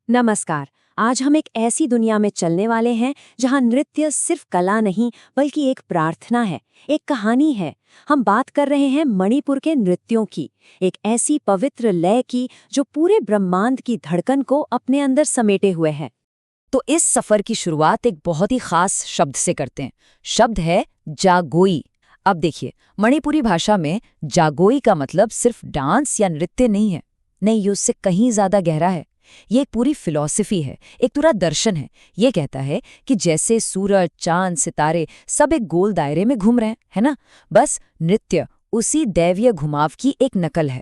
नमस्कार। आज हम एक ऐसी दुनिया में चलने वाले हैं जहां नृत्य सिर्फ कला नहीं बल्कि एक प्रार्थना है, एक कहानी है। हम बात कर रहे हैं मणिपुर के नृत्यों की, एक ऐसी पवित्र लय की जो पूरे ब्रह्मांड की धड़कन को अपने अंदर समेटे हुए है। तो इस सफर की शुरुआत एक बहुत ही खास शब्द से करते हैं। शब्द है जागोई। अब देखिए, मणिपुरी भाषा में जागोई का मतलब सिर्फ डांस या नृत्य नहीं है। नहीं, ये उससे कहीं ज्यादा गहरा है। ये एक पूरी फिलॉसफी है, एक पूरा दर्शन है। ये कहता है कि जैसे सूरज, चांद, सितारे सब एक गोल दायरे में घूम रहे हैं, है ना? बस नृत्य उसी दैवीय घुमाव की एक नकल है।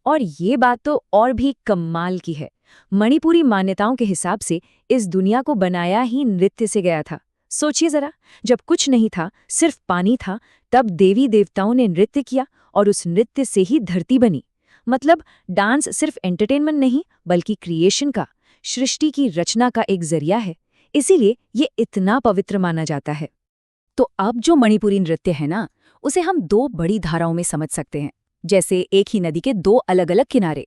और ये बात तो और भी कमाल की है। मणिपुरी मान्यताओं के हिसाब से इस दुनिया को बनाया ही नृत्य से गया था। सोचिए जरा, जब कुछ नहीं था, सिर्फ पानी था, तब देवी देवताओं ने नृत्य किया और उस नृत्य से ही धरती बनी। मतलब डांस सिर्फ एंटरटेनमेंट नहीं बल्कि क्रिएशन का, सृष्टि की रचना का एक जरिया है। इसीलिए ये इतना पवित्र माना जाता है। तो अब जो मणिपुरी नृत्य है ना, उसे हम दो बड़ी धाराओं में समझ सकते हैं, जैसे एक ही नदी के दो अलग अलग किनारे।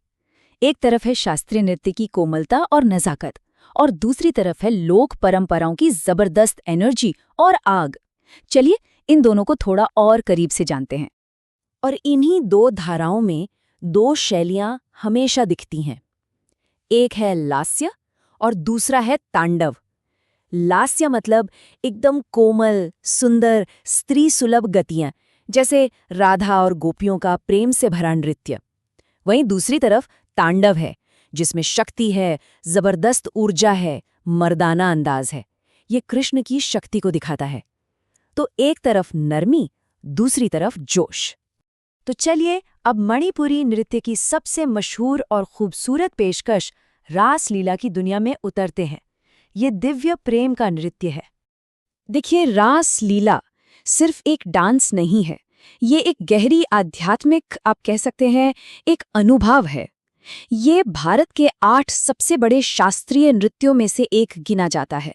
एक तरफ है शास्त्रीय नृत्य की कोमलता और नजाकत, और दूसरी तरफ है लोक परंपराओं की जबरदस्त एनर्जी और आग। चलिए इन दोनों को थोड़ा और करीब से जानते हैं। और इन्हीं दो धाराओं में दो शैलियां हमेशा दिखती हैं। एक है लास्य और दूसरा है तांडव। लास्य मतलब एकदम कोमल, सुंदर, स्त्री सुलभ गतियां, जैसे राधा और गोपियों का प्रेम से भरा नृत्य। वहीं दूसरी तरफ तांडव है, जिसमें शक्ति है, जबरदस्त ऊर्जा है, मर्दाना अंदाज है। ये कृष्ण की शक्ति को दिखाता है। तो एक तरफ नरमी, दूसरी तरफ जोश। तो चलिए अब मणिपुरी नृत्य की सबसे मशहूर और खूबसूरत पेशकश रास लीला की दुनिया में उतरते हैं। ये दिव्य प्रेम का नृत्य है। देखिए, रास लीला सिर्फ एक डांस नहीं है, ये एक गहरी आध्यात्मिक, आप कह सकते हैं, एक अनुभव है। ये भारत के 8 सबसे बड़े शास्त्रीय नृत्यों में से एक गिना जाता है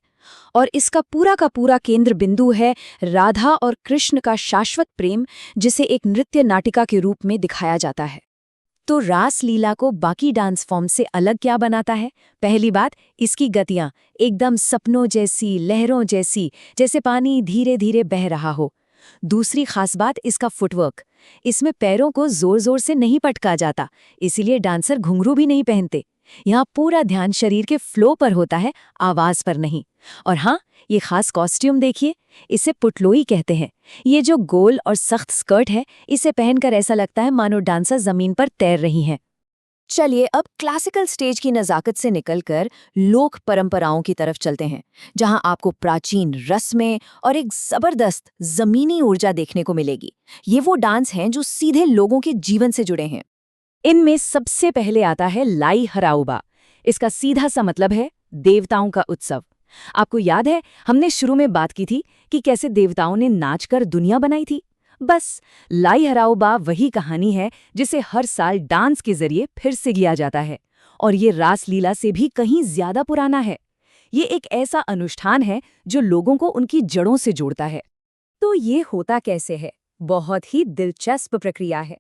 और इसका पूरा का पूरा केंद्र बिंदु है राधा और कृष्ण का शाश्वत प्रेम, जिसे एक नृत्य नाटिका के रूप में दिखाया जाता है। तो रास लीला को बाकी डांस फॉर्म से अलग क्या बनाता है? पहली बात, इसकी गतियां एकदम सपनों जैसी, लहरों जैसी, जैसे पानी धीरे धीरे बह रहा हो। दूसरी खास बात, इसका फुटवर्क। इसमें पैरों को जोर जोर से नहीं पटका जाता, इसीलिए डांसर घुंघरू भी नहीं पहनते। यहाँ पूरा ध्यान शरीर के फ्लो पर होता है, आवाज पर नहीं। और हाँ, ये खास कॉस्ट्यूम देखिए, इसे पुटलोई कहते हैं। ये जो गोल और सख्त स्कर्ट है, इसे पहनकर ऐसा लगता है मानो डांसर जमीन पर तैर रही हैं। चलिए अब क्लासिकल स्टेज की नज़ाकत से निकलकर लोक परंपराओं की तरफ चलते हैं, जहां आपको प्राचीन रस्में और एक जबरदस्त जमीनी ऊर्जा देखने को मिलेगी। ये वो डांस हैं जो सीधे लोगों के जीवन से जुड़े हैं। इनमें सबसे पहले आता है लाई हराउबा। इसका सीधा सा मतलब है देवताओं का उत्सव। आपको याद है, हमने शुरू में बात की थी कि कैसे देवताओं ने नाचकर दुनिया बनाई थी। बस लाई हराउबा वही कहानी है जिसे हर साल डांस के जरिए फिर से किया जाता है, और ये रास लीला से भी कहीं ज्यादा पुराना है। ये एक ऐसा अनुष्ठान है जो लोगों को उनकी जड़ों से जोड़ता है। तो ये होता कैसे है? बहुत ही दिलचस्प प्रक्रिया है।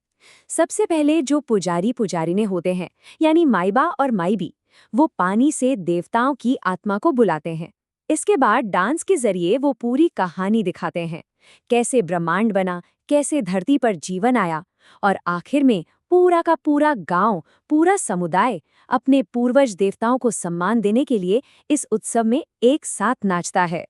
सबसे पहले जो पुजारी पुजारिने होते हैं, यानी माइबा और माइबी, वो पानी से देवताओं की आत्मा को बुलाते हैं। इसके बाद डांस के जरिए वो पूरी कहानी दिखाते हैं, कैसे ब्रह्मांड बना, कैसे धरती पर जीवन आया, और आखिर में पूरा का पूरा गांव, पूरा समुदाय अपने पूर्वज देवताओं को सम्मान देने के लिए इस उत्सव में एक साथ नाचता है।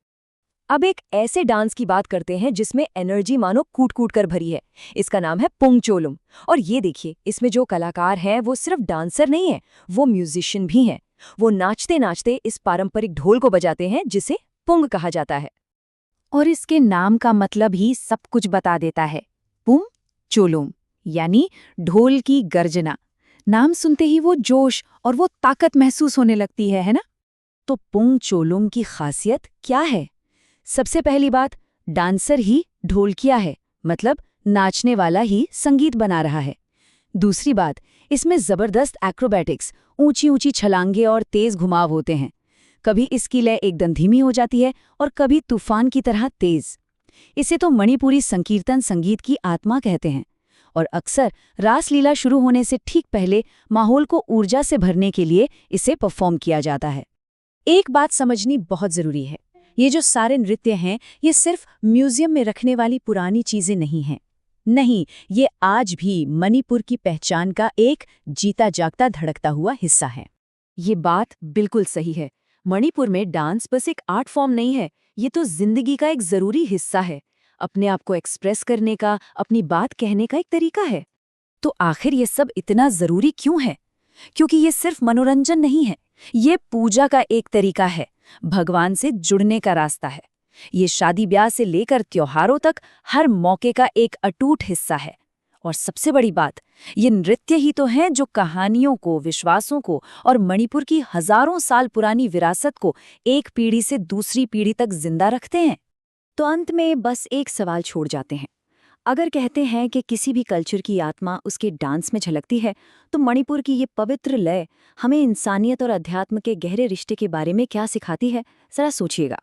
अब एक ऐसे डांस की बात करते हैं जिसमें एनर्जी मानो कूट कूट कर भरी है। इसका नाम है पुंगचोलुम। और ये देखिए, इसमें जो कलाकार हैं वो सिर्फ डांसर नहीं है, वो म्यूजिशियन भी हैं। वो नाचते नाचते इस पारंपरिक ढोल को बजाते हैं जिसे पुंग कहा जाता है। और इसके नाम का मतलब ही सब कुछ बता देता है, पुंग चोलुम, यानी ढोल की गर्जना। नाम सुनते ही वो जोश और वो ताकत महसूस होने लगती है ना? तो पुंग चोलुम की खासियत क्या है? सबसे पहली बात, डांसर ही ढोलकिया है, मतलब नाचने वाला ही संगीत बना रहा है। दूसरी बात, इसमें जबरदस्त एक्रोबैटिक्स, ऊंची ऊंची छलांगे और तेज घुमाव होते हैं। कभी इसकी लय एकदम धीमी हो जाती है और कभी तूफान की तरह तेज। इसे तो मणिपुरी संकीर्तन संगीत की आत्मा कहते हैं। और अक्सर रासलीला शुरू होने से ठीक पहले माहौल को ऊर्जा से भरने के लिए इसे परफॉर्म किया जाता है। एक बात समझनी बहुत जरूरी है, ये जो सारे नृत्य हैं ये सिर्फ म्यूजियम में रखने वाली पुरानी चीजें नहीं हैं। नहीं, ये आज भी मणिपुर की पहचान का एक जीता जागता धड़कता हुआ हिस्सा है। ये बात बिल्कुल सही है। मणिपुर में डांस बस एक आर्ट फॉर्म नहीं है, ये तो जिंदगी का एक जरूरी हिस्सा है। अपने आप को एक्सप्रेस करने का, अपनी बात कहने का एक तरीका है। तो आखिर ये सब इतना जरूरी क्यों है? क्योंकि ये सिर्फ मनोरंजन नहीं है, ये पूजा का एक तरीका है, भगवान से जुड़ने का रास्ता है। ये शादी ब्याह से लेकर त्योहारों तक हर मौके का एक अटूट हिस्सा है। और सबसे बड़ी बात, ये नृत्य ही तो हैं जो कहानियों को, विश्वासों को और मणिपुर की हजारों साल पुरानी विरासत को एक पीढ़ी से दूसरी पीढ़ी तक जिंदा रखते हैं। तो अंत में बस एक सवाल छोड़ जाते हैं। अगर कहते हैं कि किसी भी कल्चर की आत्मा उसके डांस में झलकती है, तो मणिपुर की ये पवित्र लय हमें इंसानियत और अध्यात्म के गहरे रिश्ते के बारे में क्या सिखाती है, जरा सोचिएगा।